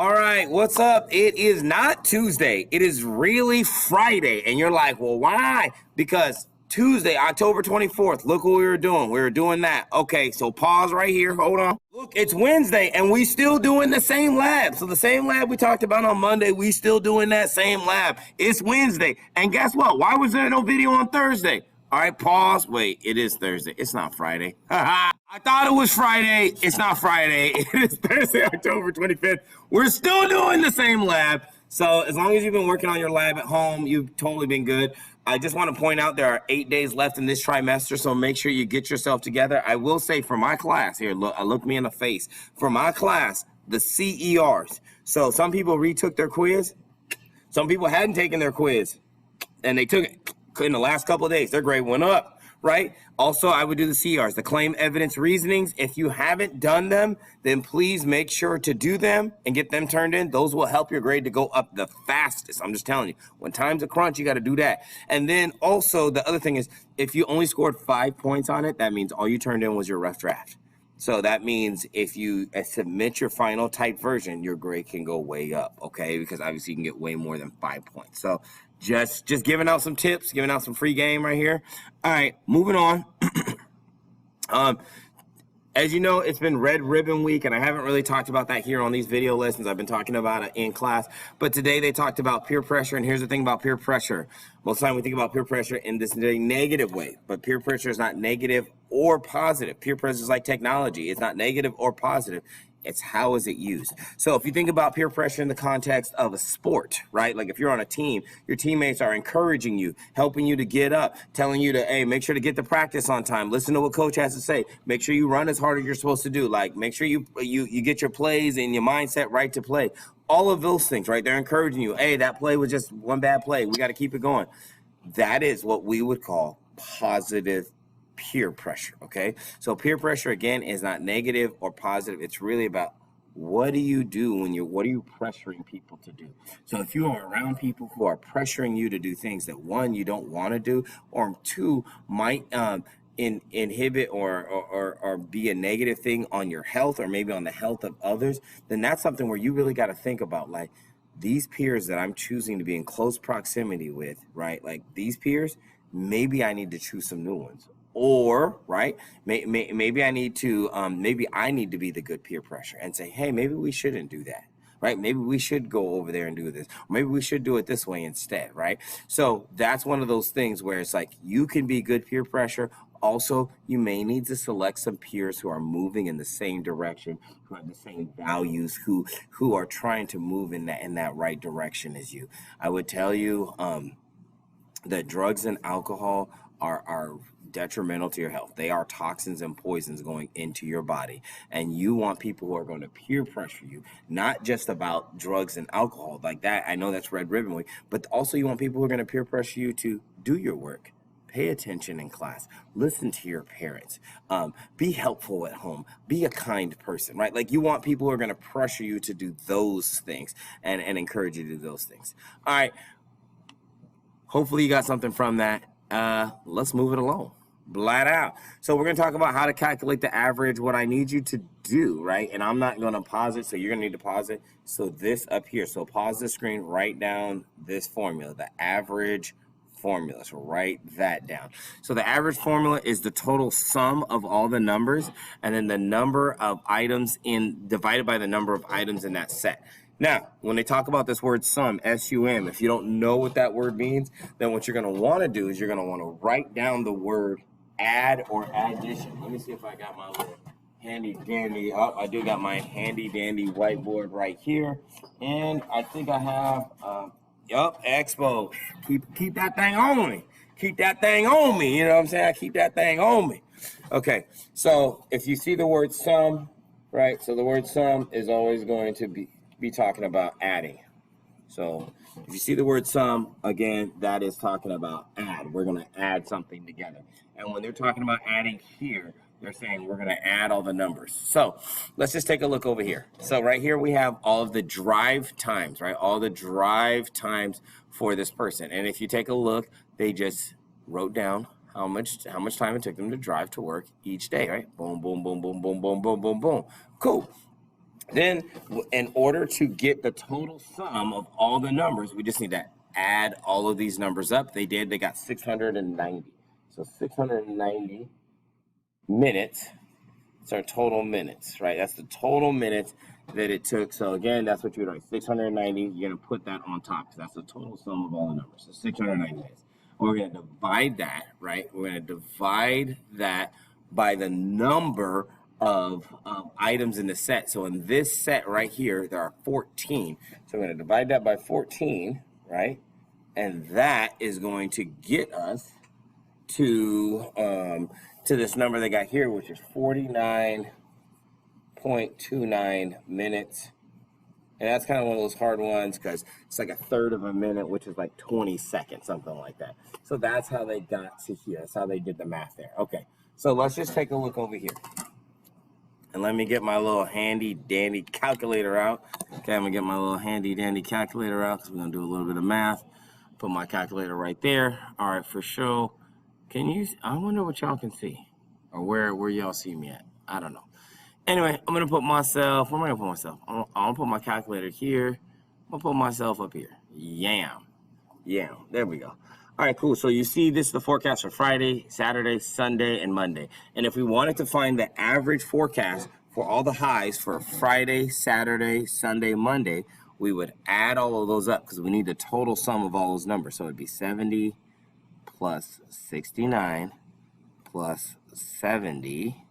All right, what's up? It is not Tuesday. It is really Friday. And you're like, well, why? Because Tuesday, October 24th, look what we were doing. We were doing that. Okay, so pause right here. Hold on. Look, it's Wednesday, and we still doing the same lab. So the same lab we talked about on Monday, we still doing that same lab. It's Wednesday. And guess what? Why was there no video on Thursday? All right, pause. Wait, it is Thursday. It's not Friday. I thought it was Friday. It's not Friday. It is Thursday, October 25th. We're still doing the same lab. So as long as you've been working on your lab at home, you've totally been good. I just want to point out there are 8 days left in this trimester, so make sure you get yourself together. I will say for my class, here, look me in the face. For my class, the CERs. So some people retook their quiz. Some people hadn't taken their quiz, and they took it in the last couple of days. Their grade went up, right? Also, I would do the CRs, the claim evidence reasonings. If you haven't done them, then please make sure to do them and get them turned in. Those will help your grade to go up the fastest. I'm just telling you, when time's a crunch, you got to do that. And then also the other thing is, if you only scored 5 points on it, that means all you turned in was your rough draft. So that means if you submit your final type version, your grade can go way up, okay? Because obviously you can get way more than 5 points. So just giving out some tips, giving out some free game right here. All right, moving on. As you know, it's been Red Ribbon Week, and I haven't really talked about that here on these video lessons. I've been talking about it in class, but today they talked about peer pressure, and here's the thing about peer pressure. Most of the time we think about peer pressure in this negative way, but peer pressure is not negative or positive. Peer pressure is like technology. It's not negative or positive. It's how is it used. So if you think about peer pressure in the context of a sport, right? Like if you're on a team, your teammates are encouraging you, helping you to get up, telling you to, hey, make sure to get to practice on time. Listen to what coach has to say. Make sure you run as hard as you're supposed to do. Like make sure you get your plays and your mindset right to play. All of those things, right? They're encouraging you. Hey, that play was just one bad play. We got to keep it going. That is what we would call positive peer pressure, okay? So peer pressure, again, is not negative or positive. It's really about what do you do what are you pressuring people to do? So if you are around people who are pressuring you to do things that, one, you don't want to do, or two, might inhibit or be a negative thing on your health or maybe on the health of others, then that's something where you really got to think about, like, these peers that I'm choosing to be in close proximity with, right? Like these peers, maybe I need to choose some new ones. Or, right, maybe I need to be the good peer pressure and say, hey, maybe we shouldn't do that, right? Maybe we should go over there and do this. Or maybe we should do it this way instead, right? So that's one of those things where it's like you can be good peer pressure. Also, you may need to select some peers who are moving in the same direction, who have the same values, who are trying to move in that right direction as you. I would tell you that drugs and alcohol are detrimental to your health. They are toxins and poisons going into your body. And you want people who are going to peer pressure you, not just about drugs and alcohol like that. I know that's Red Ribbon Week, but also you want people who are going to peer pressure you to do your work. Pay attention in class. Listen to your parents. Be helpful at home. Be a kind person, right? Like you want people who are going to pressure you to do those things and encourage you to do those things. All right. Hopefully you got something from that. Let's move it along. Blat out. So we're going to talk about how to calculate the average, what I need you to do, right? And I'm not going to pause it, so you're going to need to pause it. So this up here. So pause the screen, write down this formula, the average formula. So write that down. So the average formula is the total sum of all the numbers and then the number of items divided by the number of items in that set. Now, when they talk about this word sum, S-U-M, if you don't know what that word means, then what you're going to want to do is you're going to want to write down the word add or addition. Let me see if I got my little handy dandy. Oh, I do got my handy dandy whiteboard right here. And I think I have, Expo. Keep that thing on me. Keep that thing on me. You know what I'm saying? I keep that thing on me. Okay, so if you see the word sum, right? So the word sum is always going to be talking about adding. So if you see the word sum, again, that is talking about add. We're going to add something together. And when they're talking about adding here, they're saying we're going to add all the numbers. So let's just take a look over here. So right here we have all of the drive times, right? All the drive times for this person. And if you take a look, they just wrote down how much time it took them to drive to work each day, right? Boom, boom, boom, boom, boom, boom, boom, boom, boom. Cool. Then, in order to get the total sum of all the numbers, we just need to add all of these numbers up. They did. They got 690. So 690 minutes. It's our total minutes, right? That's the total minutes that it took. So again, that's what you would write. 690. You're going to put that on top because that's the total sum of all the numbers. So 690 minutes. We're going to divide that, right? We're going to divide that by the number of items in the set. So in this set right here, there are 14. So we're going to divide that by 14, right? And that is going to get us to this number they got here, which is 49.29 minutes. And that's kind of one of those hard ones because it's like a third of a minute, which is like 20 seconds, something like that. So that's how they got to here. That's how they did the math there. Okay, so let's just take a look over here. And let me get my little handy dandy calculator out. Okay, I'm gonna get my little handy dandy calculator out because we're gonna do a little bit of math. Put my calculator right there. All right, for sure. Can you, I wonder what y'all can see or where y'all see me at. I don't know. Anyway, I'm going to put myself, where am I going to put myself? I'm going to put my calculator here. I'm going to put myself up here. Yam. There we go. All right, cool. So you see this is the forecast for Friday, Saturday, Sunday, and Monday. And if we wanted to find the average forecast for all the highs for Friday, Saturday, Sunday, Monday, we would add all of those up because we need the total sum of all those numbers. So it'd be 70 plus 69 plus 70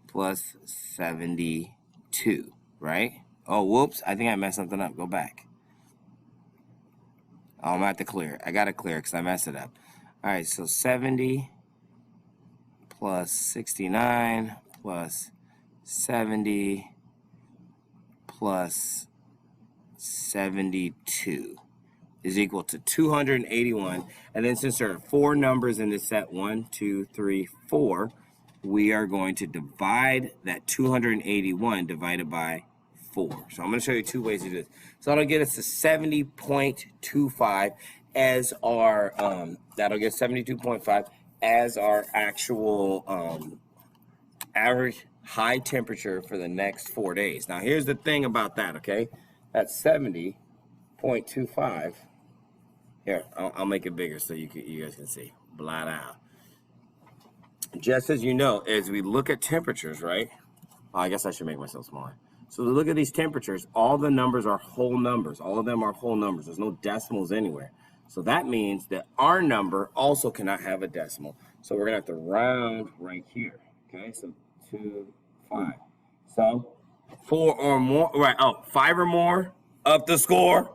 plus 72, right? Oh, whoops, I think I messed something up. Go back. Oh, I'm gonna have to clear. I gotta clear because I messed it up. All right, so 70 plus 69 plus 70 plus 72 is equal to 281. And then since there are 4 numbers in this set, 1, 2, 3, 4, we are going to divide that 281 divided by 4. So I'm going to show you 2 ways to do this. So that'll get us to 70.25 as our, that'll get 72.5 as our actual average high temperature for the next 4 days. Now here's the thing about that, okay? That's 70.25. Here, I'll make it bigger so you guys can see. Blot out. Just as you know, as we look at temperatures, right? Oh, I guess I should make myself smaller. So to look at these temperatures, all the numbers are whole numbers. All of them are whole numbers. There's no decimals anywhere. So that means that our number also cannot have a decimal. So we're going to have to round right here. Okay, so 2, 5. So 4 or more, right? Oh, 5 or more, up the score.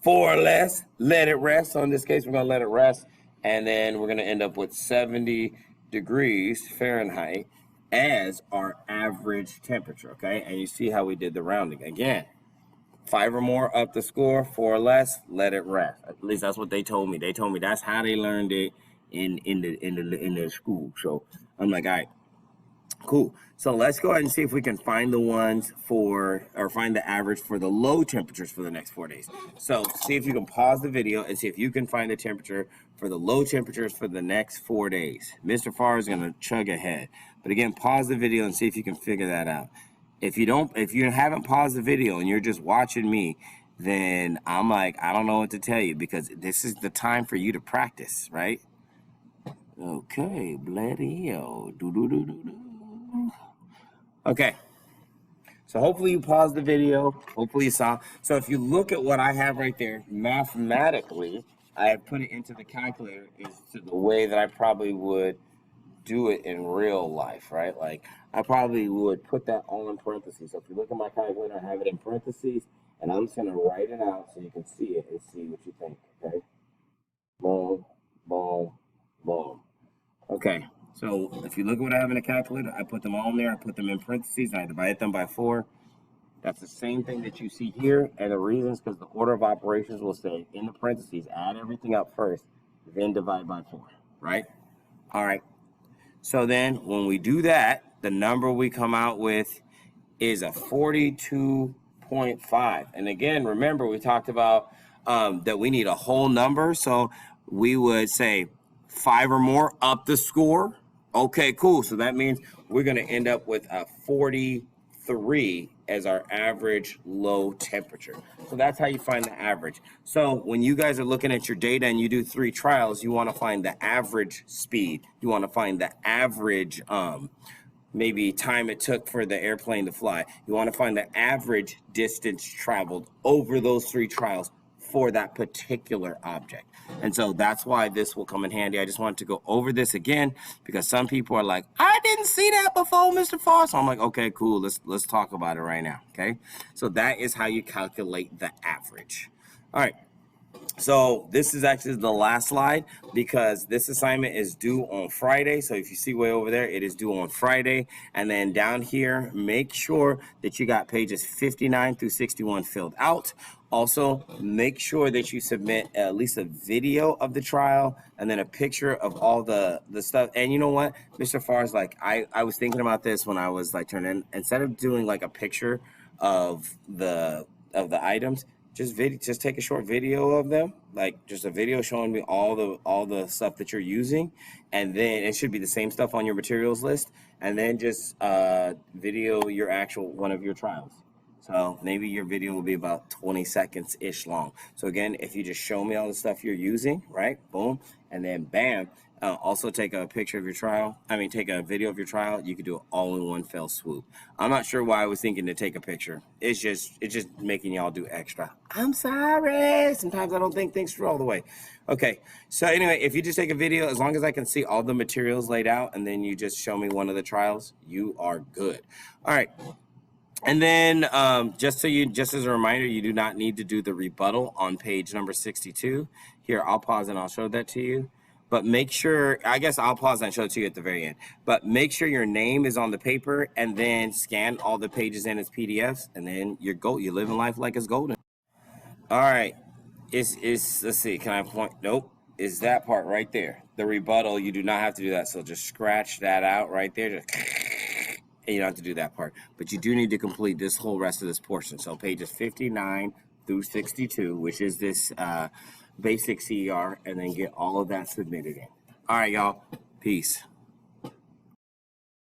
4 or less, let it rest. So in this case, we're going to let it rest. And then we're going to end up with 70 degrees Fahrenheit as our average temperature, okay? And you see how we did the rounding. Again, 5 or more, up the score. 4 or less, let it rest. At least that's what they told me. They told me that's how they learned it in their school. So I'm like, all right, cool. So let's go ahead and see if we can find the ones for, or find the average for the low temperatures for the next 4 days. So see if you can pause the video and see if you can find the temperature for the low temperatures for the next 4 days. Mr. Farr is going to chug ahead. But again, pause the video and see if you can figure that out. If you haven't paused the video and you're just watching me, then I'm like, I don't know what to tell you because this is the time for you to practice, right? Okay, bloody-o, do-do-do-do-do. Okay, so hopefully you paused the video. Hopefully you saw. So if you look at what I have right there, mathematically, I have put it into the calculator is to the way that I probably would do it in real life, right? Like I probably would put that all in parentheses. So if you look at my calculator, I have it in parentheses, and I'm just going to write it out so you can see it and see what you think, okay? Boom, boom, boom. Okay. So if you look at what I have in the calculator, I put them all in there. I put them in parentheses, and I divide them by 4. That's the same thing that you see here. And the reason is because the order of operations will say in the parentheses, add everything up first, then divide by 4, right? All right. So then when we do that, the number we come out with is a 42.5. And again, remember we talked about that we need a whole number. So we would say 5 or more, up the score. Okay, cool. So that means we're going to end up with a 43 as our average low temperature. So that's how you find the average. So when you guys are looking at your data and you do 3 trials, you want to find the average speed. You want to find the average maybe time it took for the airplane to fly. You want to find the average distance traveled over those 3 trials for that particular object. And so that's why this will come in handy. I just wanted to go over this again because some people are like, I didn't see that before, Mr. Farr. So I'm like, okay, cool. Let's talk about it right now. Okay. So that is how you calculate the average. All right. So this is actually the last slide because this assignment is due on Friday. So if you see way over there, it is due on Friday. And then down here, make sure that you got pages 59 through 61 filled out. Also, make sure that you submit at least a video of the trial and then a picture of all the stuff. And you know what, Mr. Farr is like, I was thinking about this when I was like turning, instead of doing like a picture of the items, just take a short video of them, like just a video showing me all the stuff that you're using, and then it should be the same stuff on your materials list, and then just video your actual one of your trials. So maybe your video will be about 20 seconds ish long. So again, if you just show me all the stuff you're using, right, boom, and then bam, also take a picture of your trial. Take a video of your trial. You could do it all in one fell swoop. I'm not sure why I was thinking to take a picture. It's just making y'all do extra. I'm sorry. Sometimes I don't think things through all the way. Okay. So anyway, if you just take a video, as long as I can see all the materials laid out, and then you just show me one of the trials, you are good. All right. And then just as a reminder, you do not need to do the rebuttal on page number 62. Here, I'll pause and I'll show that to you. But make sure, I guess I'll pause and show it to you at the very end. But make sure your name is on the paper and then scan all the pages in as PDFs, and then you're gold. You're living life like it's golden. All right. Let's see, can I point? Nope. Is that part right there. The rebuttal, you do not have to do that. So just scratch that out right there. Just and you don't have to do that part. But you do need to complete this whole rest of this portion. So pages 59 through 62, which is this basic CER, and then get all of that submitted in. All right, y'all. Peace.